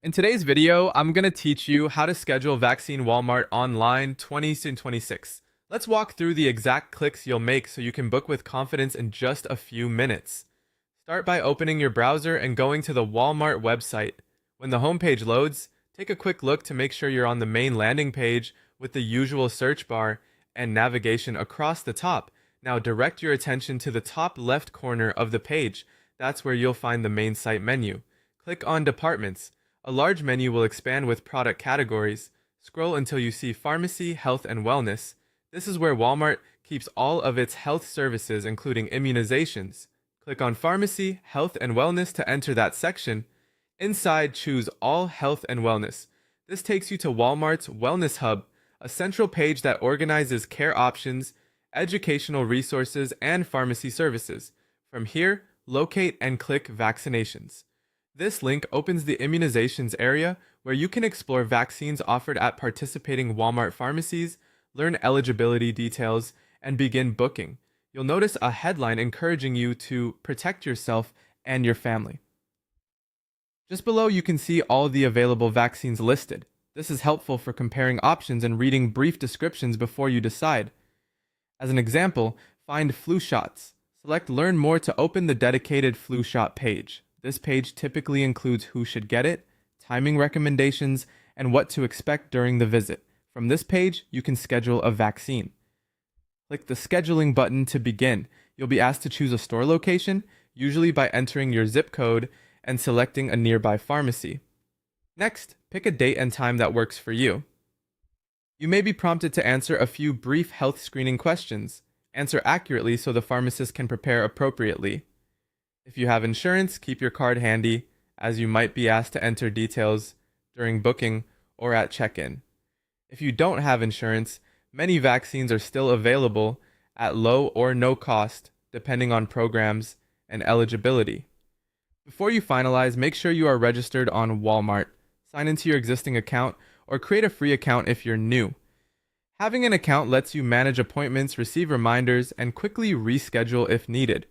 In today's video, I'm going to teach you how to schedule Vaccine Walmart online 2026. Let's walk through the exact clicks you'll make so you can book with confidence in just a few minutes. Start by opening your browser and going to the Walmart website. When the homepage loads, take a quick look to make sure you're on the main landing page with the usual search bar and navigation across the top. Now direct your attention to the top left corner of the page. That's where you'll find the main site menu. Click on Departments. A large menu will expand with product categories. Scroll until you see Pharmacy, Health, and Wellness. This is where Walmart keeps all of its health services, including immunizations. Click on Pharmacy, Health, and Wellness to enter that section. Inside, choose All Health and Wellness. This takes you to Walmart's Wellness Hub, a central page that organizes care options, educational resources, and pharmacy services. From here, locate and click Vaccinations. This link opens the immunizations area where you can explore vaccines offered at participating Walmart pharmacies, learn eligibility details, and begin booking. You'll notice a headline encouraging you to protect yourself and your family. Just below, you can see all the available vaccines listed. This is helpful for comparing options and reading brief descriptions before you decide. As an example, find flu shots. Select Learn More to open the dedicated flu shot page. This page typically includes who should get it, timing recommendations, and what to expect during the visit. From this page, you can schedule a vaccine. Click the Scheduling button to begin. You'll be asked to choose a store location, usually by entering your zip code and selecting a nearby pharmacy. Next, pick a date and time that works for you. You may be prompted to answer a few brief health screening questions. Answer accurately so the pharmacist can prepare appropriately. If you have insurance, keep your card handy, as you might be asked to enter details during booking or at check-in. If you don't have insurance, many vaccines are still available at low or no cost, depending on programs and eligibility. Before you finalize, make sure you are registered on Walmart. Sign into your existing account or create a free account if you're new. Having an account lets you manage appointments, receive reminders, and quickly reschedule if needed.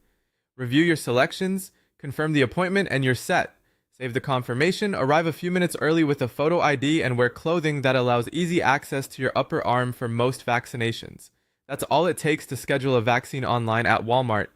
Review your selections, confirm the appointment, and you're set. Save the confirmation, arrive a few minutes early with a photo ID, and wear clothing that allows easy access to your upper arm for most vaccinations. That's all it takes to schedule a vaccine online at Walmart.